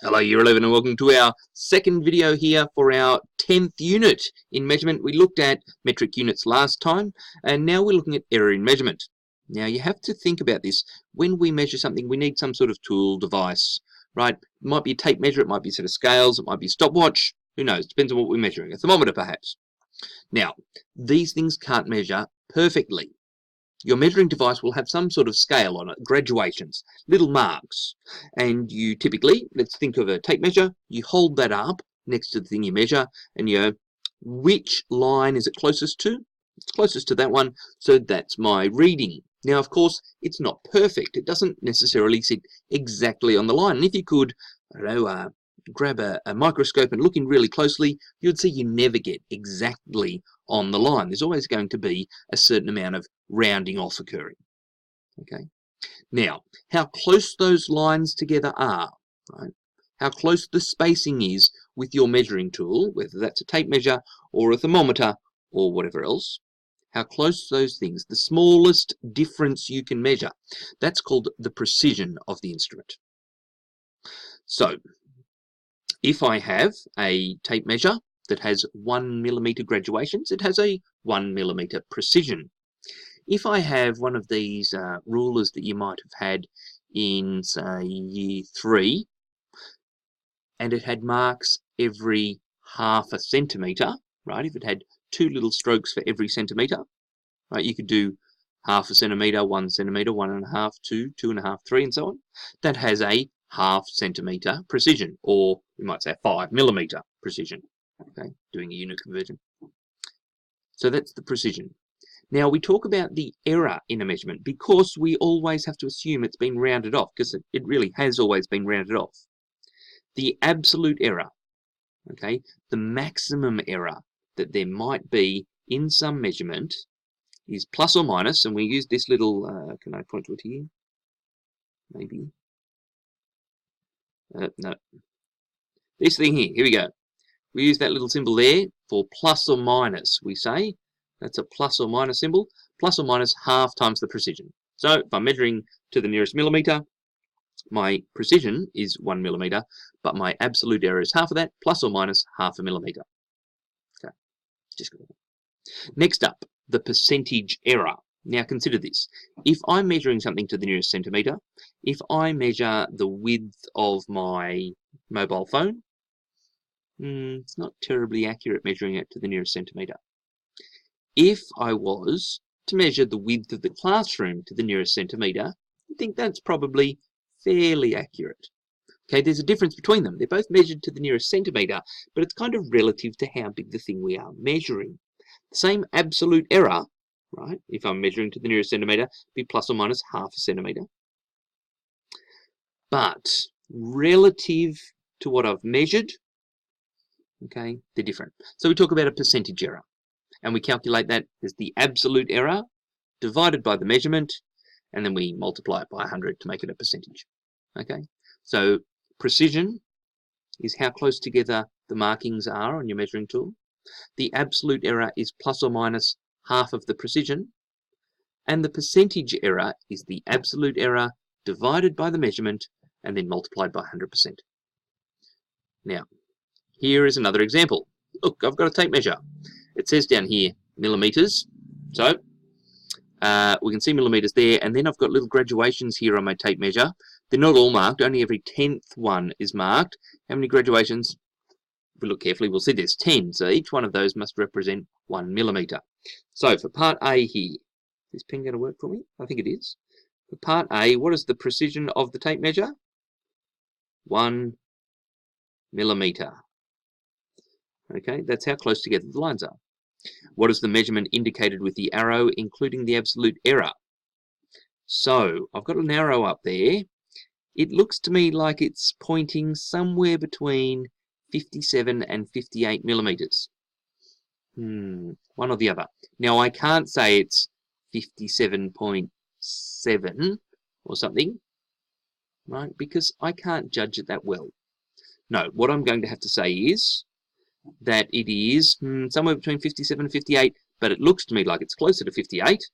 Hello Year 11 and welcome to our second video here for our 10th unit in measurement. We looked at metric units last time and now we're looking at error in measurement. Now you have to think about this. When we measure something we need some sort of tool, device, right? It might be a tape measure, it might be a set of scales, it might be a stopwatch, who knows, depends on what we're measuring, a thermometer perhaps. Now these things can't measure perfectly. Your measuring device will have some sort of scale on it, graduations, little marks. And you typically, let's think of a tape measure, you hold that up next to the thing you measure and you go, which line is it closest to? It's closest to that one, so that's my reading. Now, of course, it's not perfect. It doesn't necessarily sit exactly on the line. And if you could, I don't know, grab a microscope and look in really closely, you'd see you never get exactly on the line. There's always going to be a certain amount of rounding off occurring. Okay. Now, how close those lines together are, right? How close the spacing is with your measuring tool, whether that's a tape measure or a thermometer or whatever else, how close those things, the smallest difference you can measure, that's called the precision of the instrument. So, if I have a tape measure that has 1 millimeter graduations, it has a 1 millimeter precision. If I have one of these rulers that you might have had in, say, year 3, and it had marks every half a centimetre, right? If it had 2 little strokes for every centimetre, right? You could do half a centimetre, 1 centimetre, 1.5, 2, 2.5, 3, and so on. That has a half centimetre precision, or we might say a 5 millimetre precision, okay? Doing a unit conversion. So that's the precision. Now we talk about the error in a measurement because we always have to assume it's been rounded off, because it really has always been rounded off. The absolute error, okay, the maximum error that there might be in some measurement is plus or minus, and we use this little, can I point to it here? Maybe. No. This thing here we go. We use that little symbol there for plus or minus, we say. That's a plus or minus symbol. Plus or minus half times the precision. So if I'm measuring to the nearest millimeter, my precision is 1 millimeter, but my absolute error is half of that, plus or minus half a millimeter. Okay, just go. Next up, the percentage error. Now consider this. If I'm measuring something to the nearest centimeter, if I measure the width of my mobile phone, it's not terribly accurate measuring it to the nearest centimeter. If I was to measure the width of the classroom to the nearest centimetre, I think that's probably fairly accurate. Okay, there's a difference between them. They're both measured to the nearest centimetre, but it's kind of relative to how big the thing we are measuring. The same absolute error, right, if I'm measuring to the nearest centimetre, be plus or minus half a centimetre. But relative to what I've measured, okay, they're different. So we talk about a percentage error. And we calculate that as the absolute error divided by the measurement, and then we multiply it by 100 to make it a percentage. Okay, so precision is how close together the markings are on your measuring tool. The absolute error is plus or minus half of the precision, and the percentage error is the absolute error divided by the measurement and then multiplied by 100%. Now, here is another example. Look, I've got a tape measure. It says down here millimeters, so we can see millimeters there, and then I've got little graduations here on my tape measure. They're not all marked, only every 10th one is marked. How many graduations? If we look carefully, we'll see there's 10, so each one of those must represent 1 millimeter. So for part A here, is this pen going to work for me? I think it is. For part A, what is the precision of the tape measure? 1 millimeter. Okay, that's how close together the lines are. What is the measurement indicated with the arrow, including the absolute error? So, I've got an arrow up there. It looks to me like it's pointing somewhere between 57 and 58 millimeters. One or the other. Now, I can't say it's 57.7 or something, right? Because I can't judge it that well. No, what I'm going to have to say is that it is somewhere between 57 and 58, but it looks to me like it's closer to 58.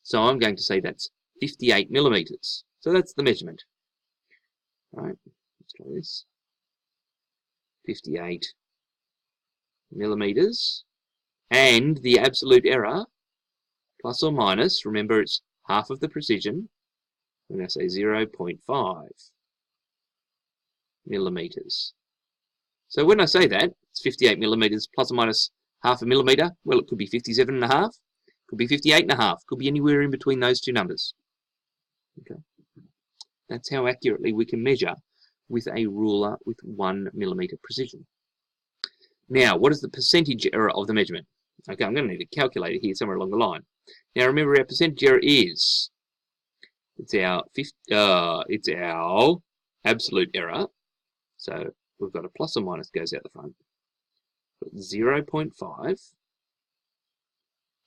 So I'm going to say that's 58 millimeters. So that's the measurement. All right, let's try this. 58 millimeters, and the absolute error, plus or minus, remember it's half of the precision, I'm going to say 0.5 millimeters. So when I say that, it's 58 millimeters plus or minus half a millimeter. Well, it could be 57.5, could be 58.5, could be anywhere in between those two numbers. Okay, that's how accurately we can measure with a ruler with 1 millimeter precision. Now, what is the percentage error of the measurement? Okay, I'm going to need a calculator here somewhere along the line. Now, remember our percentage error is it's our absolute error. So we've got a plus or minus goes out the front. 0.5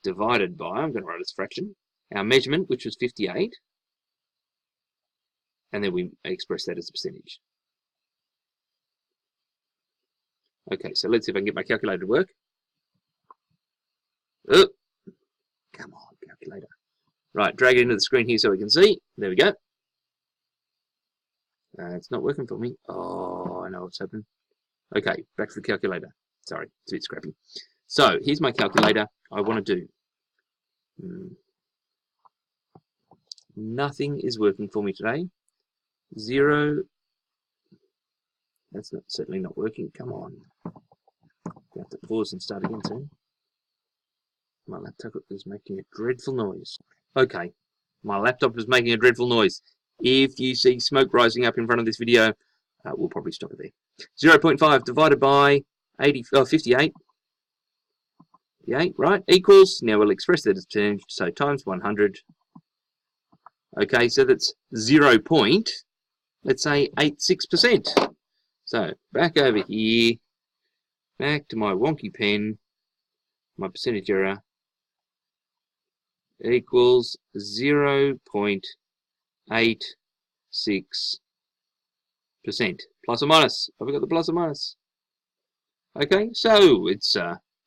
divided by, I'm going to write as fraction, our measurement, which was 58, and then we express that as a percentage. Okay, so let's see if I can get my calculator to work. Oh, come on, calculator. Right, drag it into the screen here so we can see. There we go. It's not working for me. Oh, I know what's happened. Okay, back to the calculator. Sorry, it's a bit scrappy. So, here's my calculator. I want to do... Nothing is working for me today. 0... That's certainly not working. Come on. I have to pause and start again soon. My laptop is making a dreadful noise. Okay, my laptop is making a dreadful noise. If you see smoke rising up in front of this video, we'll probably stop it there. 0.5 divided by 58. 58, right, equals, now we'll express that as percentage, so times 100. Okay, so that's 0. Let's say 86%. So back over here, back to my wonky pen, my percentage error equals 0.86%, plus or minus. Have we got the plus or minus? Okay, so it's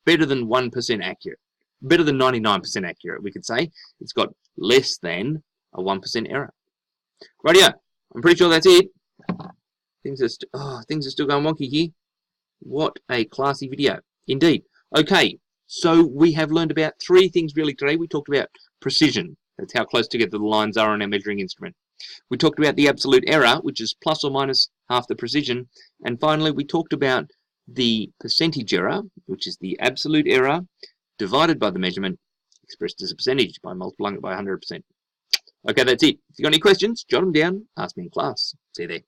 better than 1% accurate, better than 99% accurate, we could say. It's got less than a 1% error. Rightio, I'm pretty sure that's it. Things are still going wonky here. What a classy video, indeed. Okay, so we have learned about 3 things really today. We talked about precision. That's how close together the lines are on our measuring instrument. We talked about the absolute error, which is plus or minus half the precision. And finally, we talked about the percentage error, which is the absolute error divided by the measurement, expressed as a percentage by multiplying it by 100%. Okay, that's it. If you've got any questions, jot them down, ask me in class. See you there.